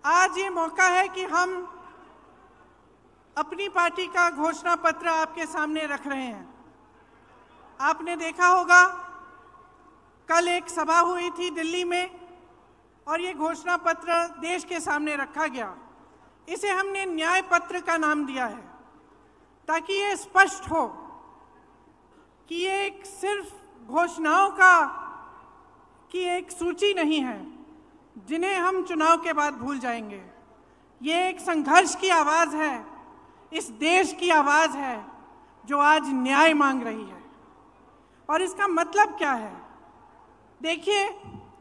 आज ये मौका है कि हम अपनी पार्टी का घोषणा पत्र आपके सामने रख रहे हैं। आपने देखा होगा कल एक सभा हुई थी दिल्ली में और ये घोषणा पत्र देश के सामने रखा गया। इसे हमने न्याय पत्र का नाम दिया है ताकि ये स्पष्ट हो कि ये एक सिर्फ घोषणाओं की एक सूची नहीं है जिन्हें हम चुनाव के बाद भूल जाएंगे। ये एक संघर्ष की आवाज़ है, इस देश की आवाज़ है जो आज न्याय मांग रही है। और इसका मतलब क्या है? देखिए,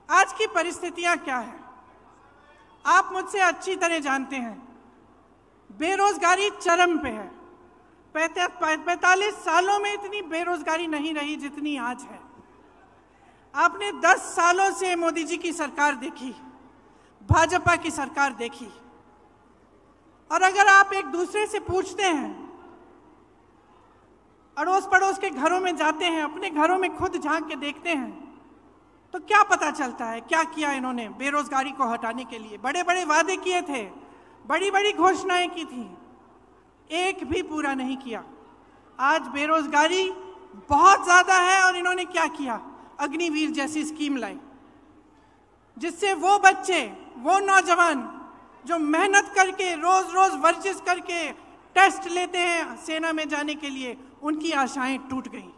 आज की परिस्थितियां क्या है आप मुझसे अच्छी तरह जानते हैं। बेरोजगारी चरम पे है। 45 सालों में इतनी बेरोजगारी नहीं रही जितनी आज है। आपने 10 सालों से मोदी जी की सरकार देखी, भाजपा की सरकार देखी, और अगर आप एक दूसरे से पूछते हैं, अड़ोस पड़ोस के घरों में जाते हैं, अपने घरों में खुद झांक के देखते हैं, तो क्या पता चलता है क्या किया इन्होंने बेरोजगारी को हटाने के लिए? बड़े बड़े वादे किए थे, बड़ी बड़ी घोषणाएं की थी, एक भी पूरा नहीं किया। आज बेरोजगारी बहुत ज्यादा है और इन्होंने क्या किया? अग्निवीर जैसी स्कीम लाई जिससे वो बच्चे, वो नौजवान जो मेहनत करके रोज रोज वर्जिश करके टेस्ट लेते हैं सेना में जाने के लिए, उनकी आशाएं टूट गई।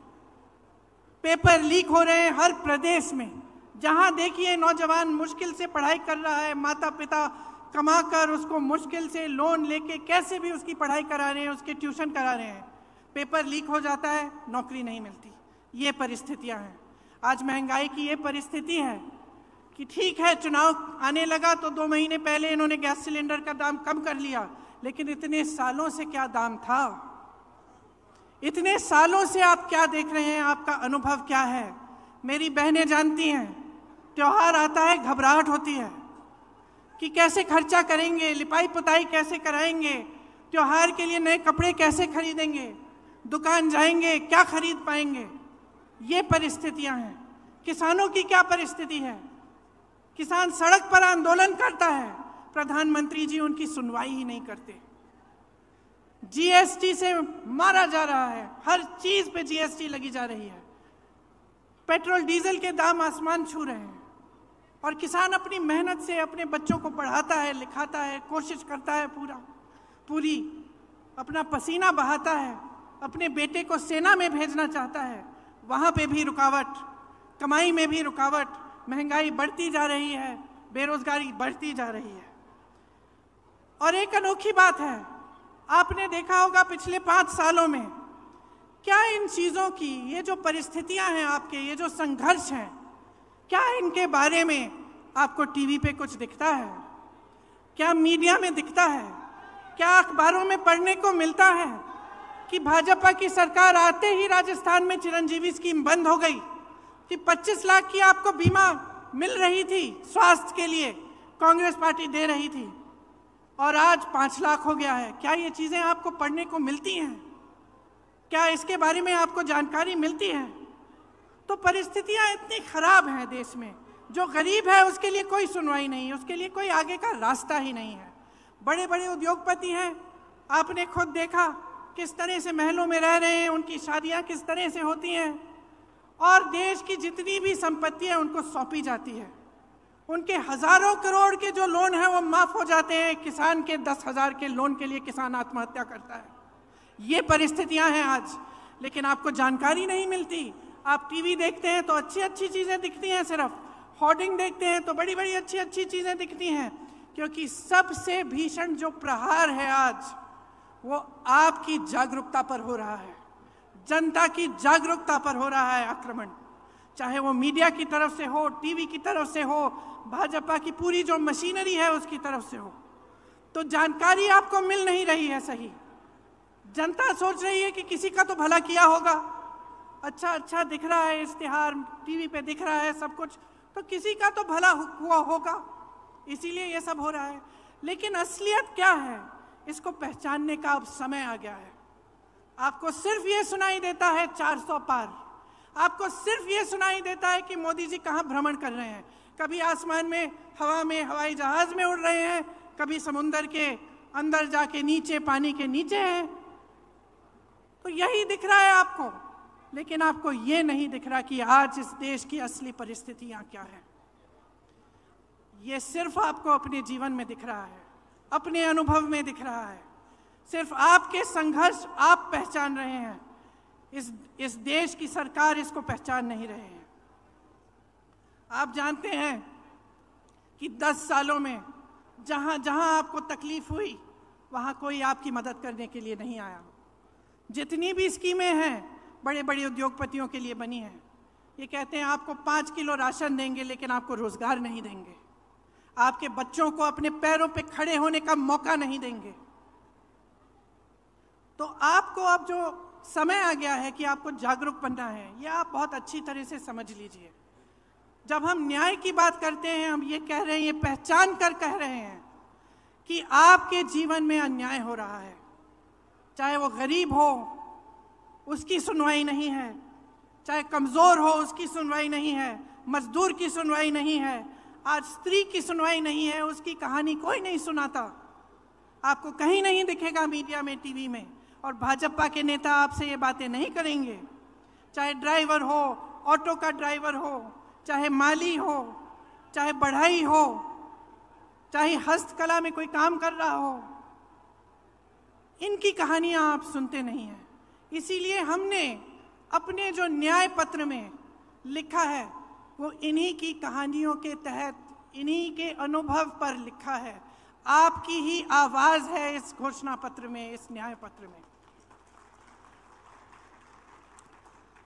पेपर लीक हो रहे हैं हर प्रदेश में। जहां देखिए नौजवान मुश्किल से पढ़ाई कर रहा है, माता पिता कमाकर उसको मुश्किल से लोन लेके कैसे भी उसकी पढ़ाई करा रहे हैं, उसके ट्यूशन करा रहे हैं। पेपर लीक हो जाता है, नौकरी नहीं मिलती। ये परिस्थितियां हैं। आज महंगाई की ये परिस्थिति है कि ठीक है, चुनाव आने लगा तो 2 महीने पहले इन्होंने गैस सिलेंडर का दाम कम कर लिया, लेकिन इतने सालों से क्या दाम था? इतने सालों से आप क्या देख रहे हैं? आपका अनुभव क्या है? मेरी बहनें जानती हैं, त्योहार आता है घबराहट होती है कि कैसे खर्चा करेंगे, लिपाई पुताई कैसे कराएंगे, त्योहार के लिए नए कपड़े कैसे खरीदेंगे, दुकान जाएंगे क्या खरीद पाएंगे। ये परिस्थितियां हैं। किसानों की क्या परिस्थिति है? किसान सड़क पर आंदोलन करता है, प्रधानमंत्री जी उनकी सुनवाई ही नहीं करते। जीएसटी से मारा जा रहा है, हर चीज पे जीएसटी लगी जा रही है। पेट्रोल डीजल के दाम आसमान छू रहे हैं और किसान अपनी मेहनत से अपने बच्चों को पढ़ाता है, लिखाता है, कोशिश करता है, पूरी अपना पसीना बहाता है, अपने बेटे को सेना में भेजना चाहता है। वहां पे भी रुकावट, कमाई में भी रुकावट, महंगाई बढ़ती जा रही है, बेरोजगारी बढ़ती जा रही है। और एक अनोखी बात है, आपने देखा होगा पिछले 5 सालों में क्या इन चीजों की, ये जो परिस्थितियां हैं आपके, ये जो संघर्ष हैं, क्या इनके बारे में आपको टीवी पे कुछ दिखता है? क्या मीडिया में दिखता है? क्या अखबारों में पढ़ने को मिलता है कि भाजपा की सरकार आते ही राजस्थान में चिरंजीवी स्कीम बंद हो गई, कि 25 लाख की आपको बीमा मिल रही थी स्वास्थ्य के लिए, कांग्रेस पार्टी दे रही थी, और आज 5 लाख हो गया है? क्या ये चीजें आपको पढ़ने को मिलती हैं? क्या इसके बारे में आपको जानकारी मिलती है? तो परिस्थितियां इतनी खराब हैं देश में, जो गरीब है उसके लिए कोई सुनवाई नहीं है, उसके लिए कोई आगे का रास्ता ही नहीं है। बड़े बड़े उद्योगपति हैं, आपने खुद देखा किस तरह से महलों में रह रहे हैं, उनकी शादियां किस तरह से होती हैं, और देश की जितनी भी संपत्ति है उनको सौंपी जाती है। उनके हजारों करोड़ के जो लोन है वो माफ हो जाते हैं। किसान के 10,000 के लोन के लिए किसान आत्महत्या करता है। ये परिस्थितियां हैं आज, लेकिन आपको जानकारी नहीं मिलती। आप टीवी देखते हैं तो अच्छी अच्छी चीजें दिखती हैं, सिर्फ होर्डिंग देखते हैं तो बड़ी बड़ी अच्छी अच्छी चीजें दिखती हैं, क्योंकि सबसे भीषण जो प्रहार है आज वो आपकी जागरूकता पर हो रहा है, जनता की जागरूकता पर हो रहा है आक्रमण। चाहे वो मीडिया की तरफ से हो, टीवी की तरफ से हो, भाजपा की पूरी जो मशीनरी है उसकी तरफ से हो, तो जानकारी आपको मिल नहीं रही है सही। जनता सोच रही है कि किसी का तो भला किया होगा, अच्छा दिख रहा है, इश्तिहार टीवी पे दिख रहा है सब कुछ, तो किसी का तो भला हुआ होगा, इसीलिए ये सब हो रहा है। लेकिन असलियत क्या है, इसको पहचानने का अब समय आ गया है। आपको सिर्फ ये सुनाई देता है 400 पार, आपको सिर्फ ये सुनाई देता है कि मोदी जी कहाँ भ्रमण कर रहे हैं। कभी आसमान में, हवा में, हवाई जहाज में उड़ रहे हैं, कभी समुंदर के अंदर जाके नीचे, पानी के नीचे हैं। तो यही दिख रहा है आपको, लेकिन आपको ये नहीं दिख रहा कि आज इस देश की असली परिस्थितियां क्या है। ये सिर्फ आपको अपने जीवन में दिख रहा है, अपने अनुभव में दिख रहा है। सिर्फ आपके संघर्ष आप पहचान रहे हैं, इस देश की सरकार इसको पहचान नहीं रहे हैं। आप जानते हैं कि 10 सालों में जहां जहां आपको तकलीफ हुई, वहां कोई आपकी मदद करने के लिए नहीं आया। जितनी भी स्कीमें हैं बड़े बड़े उद्योगपतियों के लिए बनी हैं, ये कहते हैं आपको 5 किलो राशन देंगे, लेकिन आपको रोजगार नहीं देंगे, आपके बच्चों को अपने पैरों पे खड़े होने का मौका नहीं देंगे। तो आपको अब जो समय आ गया है कि आपको जागरूक बनना है, ये आप बहुत अच्छी तरह से समझ लीजिए। जब हम न्याय की बात करते हैं, हम ये कह रहे हैं, ये पहचान कर कह रहे हैं कि आपके जीवन में अन्याय हो रहा है। चाहे वो गरीब हो, उसकी सुनवाई नहीं है, चाहे कमजोर हो, उसकी सुनवाई नहीं है, मजदूर की सुनवाई नहीं है, आज स्त्री की सुनवाई नहीं है, उसकी कहानी कोई नहीं सुनाता। आपको कहीं नहीं दिखेगा मीडिया में, टीवी में। और भाजपा के नेता आपसे ये बातें नहीं करेंगे। चाहे ड्राइवर हो, ऑटो का ड्राइवर हो, चाहे माली हो, चाहे बढ़ई हो, चाहे हस्तकला में कोई काम कर रहा हो, इनकी कहानियां आप सुनते नहीं हैं। इसीलिए हमने अपने जो न्याय पत्र में लिखा है, वो इन्हीं की कहानियों के तहत, इन्हीं के अनुभव पर लिखा है। आपकी ही आवाज है इस घोषणा पत्र में, इस न्याय पत्र में।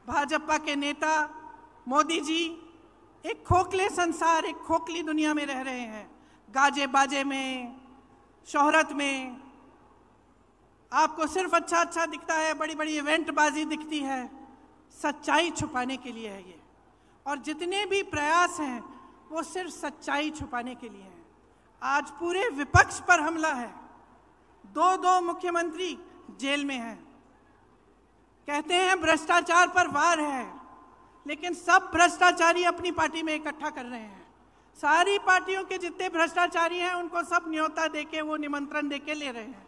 भाजपा के नेता मोदी जी एक खोखले संसार, एक खोखली दुनिया में रह रहे हैं। गाजे बाजे में, शोहरत में आपको सिर्फ अच्छा अच्छा दिखता है, बड़ी बड़ी इवेंट बाजी दिखती है। सच्चाई छुपाने के लिए है ये, और जितने भी प्रयास हैं वो सिर्फ सच्चाई छुपाने के लिए हैं। आज पूरे विपक्ष पर हमला है, 2 मुख्यमंत्री जेल में हैं। कहते हैं भ्रष्टाचार पर वार है, लेकिन सब भ्रष्टाचारी अपनी पार्टी में इकट्ठा कर रहे हैं। सारी पार्टियों के जितने भ्रष्टाचारी हैं उनको सब न्योता देके, वो निमंत्रण देके ले रहे हैं,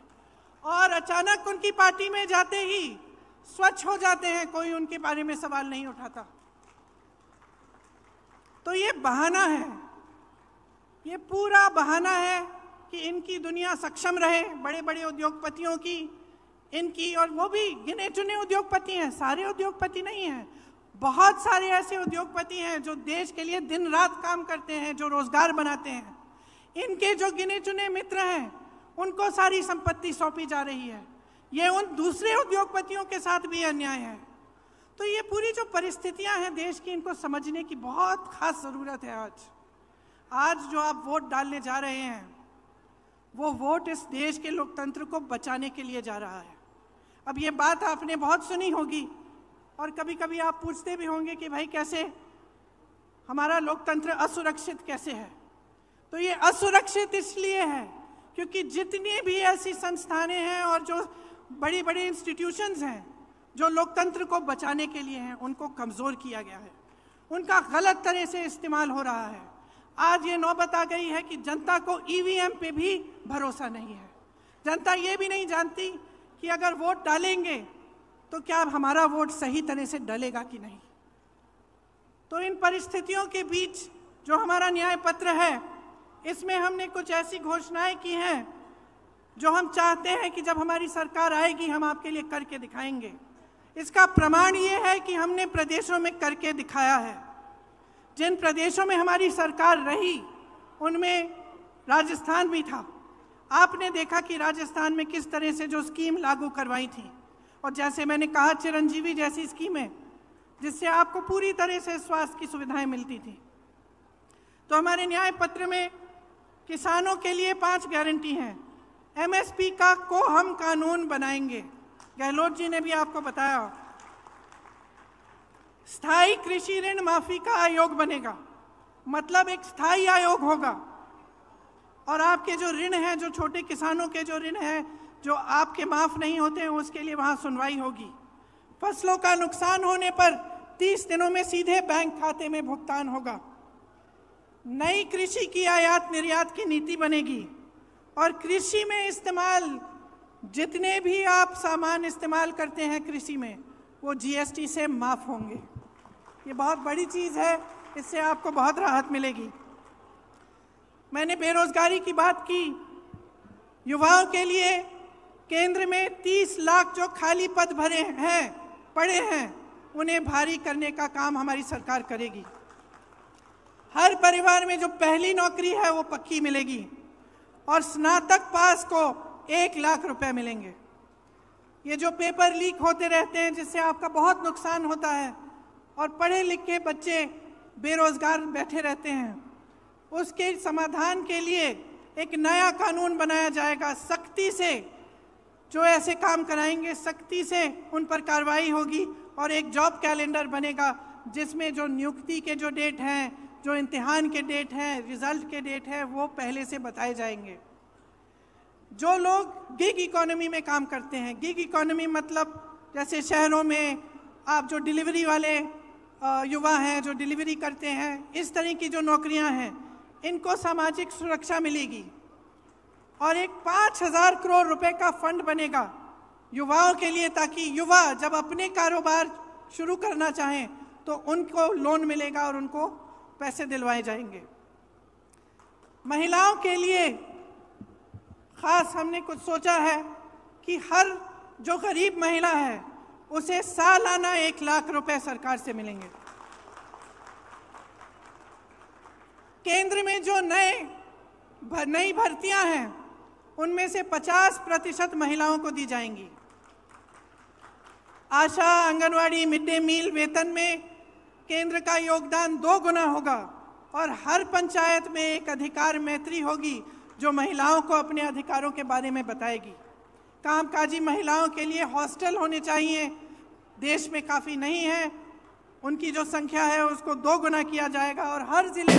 और अचानक उनकी पार्टी में जाते ही स्वच्छ हो जाते हैं, कोई उनके बारे में सवाल नहीं उठाता। तो ये बहाना है, ये पूरा बहाना है कि इनकी दुनिया सक्षम रहे, बड़े बड़े उद्योगपतियों की, इनकी, और वो भी गिने चुने उद्योगपति हैं, सारे उद्योगपति नहीं हैं। बहुत सारे ऐसे उद्योगपति हैं जो देश के लिए दिन रात काम करते हैं, जो रोजगार बनाते हैं। इनके जो गिने चुने मित्र हैं, उनको सारी संपत्ति सौंपी जा रही है। ये उन दूसरे उद्योगपतियों के साथ भी अन्याय है। तो ये पूरी जो परिस्थितियां हैं देश की, इनको समझने की बहुत खास जरूरत है। आज जो आप वोट डालने जा रहे हैं, वो वोट इस देश के लोकतंत्र को बचाने के लिए जा रहा है। अब ये बात आपने बहुत सुनी होगी, और कभी कभी आप पूछते भी होंगे कि भाई कैसे हमारा लोकतंत्र असुरक्षित कैसे है। तो ये असुरक्षित इसलिए है क्योंकि जितनी भी ऐसी संस्थानें हैं और जो बड़ी बड़ी इंस्टीट्यूशंस हैं जो लोकतंत्र को बचाने के लिए हैं, उनको कमज़ोर किया गया है, उनका गलत तरह से इस्तेमाल हो रहा है। आज ये नौबत आ गई है कि जनता को ईवीएम पे भी भरोसा नहीं है। जनता ये भी नहीं जानती कि अगर वोट डालेंगे तो क्या हमारा वोट सही तरह से डलेगा कि नहीं। तो इन परिस्थितियों के बीच जो हमारा न्याय पत्र है, इसमें हमने कुछ ऐसी घोषणाएं की हैं जो हम चाहते हैं कि जब हमारी सरकार आएगी हम आपके लिए करके दिखाएंगे। इसका प्रमाण ये है कि हमने प्रदेशों में करके दिखाया है। जिन प्रदेशों में हमारी सरकार रही उनमें राजस्थान भी था। आपने देखा कि राजस्थान में किस तरह से जो स्कीम लागू करवाई थी, और जैसे मैंने कहा चिरंजीवी जैसी स्कीमें, जिससे आपको पूरी तरह से स्वास्थ्य की सुविधाएं मिलती थी। तो हमारे न्याय पत्र में किसानों के लिए 5 गारंटी हैं। एमएसपी का को हम कानून बनाएंगे, गहलोत जी ने भी आपको बताया। स्थायी कृषि ऋण माफी का आयोग बनेगा, मतलब एक स्थायी आयोग होगा, और आपके जो ऋण हैं, जो छोटे किसानों के जो ऋण हैं जो आपके माफ नहीं होते हैं, उसके लिए वहां सुनवाई होगी। फसलों का नुकसान होने पर 30 दिनों में सीधे बैंक खाते में भुगतान होगा। नई कृषि की आयात निर्यात की नीति बनेगी, और कृषि में इस्तेमाल, जितने भी आप सामान इस्तेमाल करते हैं कृषि में, वो जीएसटी से माफ होंगे। ये बहुत बड़ी चीज़ है, इससे आपको बहुत राहत मिलेगी। मैंने बेरोजगारी की बात की। युवाओं के लिए केंद्र में 30 लाख जो खाली पद पड़े हैं, उन्हें भारी करने का काम हमारी सरकार करेगी। हर परिवार में जो पहली नौकरी है वो पक्की मिलेगी और स्नातक पास को 1 लाख रुपए मिलेंगे। ये जो पेपर लीक होते रहते हैं जिससे आपका बहुत नुकसान होता है और पढ़े लिखे बच्चे बेरोजगार बैठे रहते हैं, उसके समाधान के लिए एक नया कानून बनाया जाएगा। सख्ती से जो ऐसे काम कराएंगे, सख्ती से उन पर कार्रवाई होगी और एक जॉब कैलेंडर बनेगा जिसमें जो नियुक्ति के जो डेट हैं, जो इम्तिहान के डेट हैं, रिजल्ट के डेट है, वो पहले से बताए जाएंगे। जो लोग गिग इकोनॉमी में काम करते हैं, गिग इकोनॉमी मतलब जैसे शहरों में आप जो डिलीवरी वाले युवा हैं जो डिलीवरी करते हैं, इस तरह की जो नौकरियां हैं, इनको सामाजिक सुरक्षा मिलेगी और एक 5,000 करोड़ रुपए का फंड बनेगा युवाओं के लिए, ताकि युवा जब अपने कारोबार शुरू करना चाहें तो उनको लोन मिलेगा और उनको पैसे दिलवाए जाएंगे। महिलाओं के लिए खास हमने कुछ सोचा है कि हर जो गरीब महिला है उसे सालाना 1 लाख रुपए सरकार से मिलेंगे। केंद्र में जो नई भर्तियां हैं उनमें से 50% महिलाओं को दी जाएंगी। आशा, आंगनवाड़ी, मिड डे मील वेतन में केंद्र का योगदान 2 गुना होगा और हर पंचायत में एक अधिकार मैत्री होगी जो महिलाओं को अपने अधिकारों के बारे में बताएगी। कामकाजी महिलाओं के लिए हॉस्टल होने चाहिए, देश में काफ़ी नहीं है, उनकी जो संख्या है उसको 2 गुना किया जाएगा और हर जिले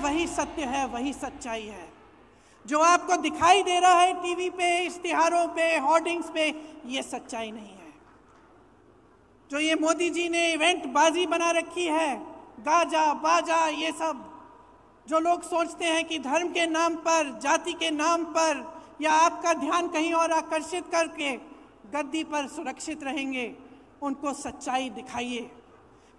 वही सत्य है, वही सच्चाई है। जो आपको दिखाई दे रहा है टीवी पे, इश्तिहारों पे, होर्डिंग्स पे, ये सच्चाई नहीं है। जो ये मोदी जी ने इवेंट बाजी बना रखी है, गाजा बाजा, ये सब जो लोग सोचते हैं कि धर्म के नाम पर, जाति के नाम पर, या आपका ध्यान कहीं और आकर्षित करके गद्दी पर सुरक्षित रहेंगे, उनको सच्चाई दिखाइए।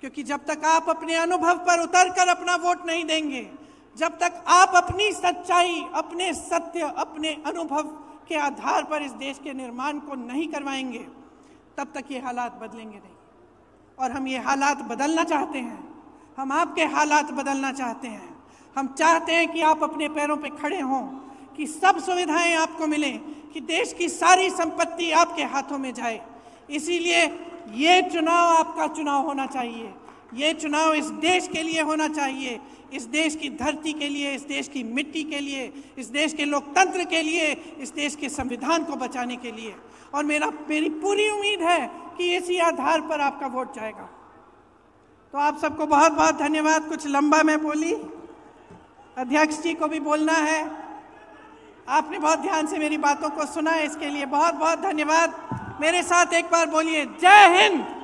क्योंकि जब तक आप अपने अनुभव पर उतरकर अपना वोट नहीं देंगे, जब तक आप अपनी सच्चाई, अपने सत्य, अपने अनुभव के आधार पर इस देश के निर्माण को नहीं करवाएंगे, तब तक ये हालात बदलेंगे नहीं। और हम ये हालात बदलना चाहते हैं, हम आपके हालात बदलना चाहते हैं। हम चाहते हैं कि आप अपने पैरों पे खड़े हों, कि सब सुविधाएं आपको मिलें, कि देश की सारी संपत्ति आपके हाथों में जाए। इसीलिए ये चुनाव आपका चुनाव होना चाहिए। ये चुनाव इस देश के लिए होना चाहिए, इस देश की धरती के लिए, इस देश की मिट्टी के लिए, इस देश के लोकतंत्र के लिए, इस देश के संविधान को बचाने के लिए। और मेरी पूरी उम्मीद है कि इसी आधार पर आपका वोट जाएगा। तो आप सबको बहुत बहुत धन्यवाद। कुछ लंबा मैं बोली, अध्यक्ष जी को भी बोलना है। आपने बहुत ध्यान से मेरी बातों को सुना, इसके लिए बहुत बहुत धन्यवाद। मेरे साथ एक बार बोलिए, जय हिंद।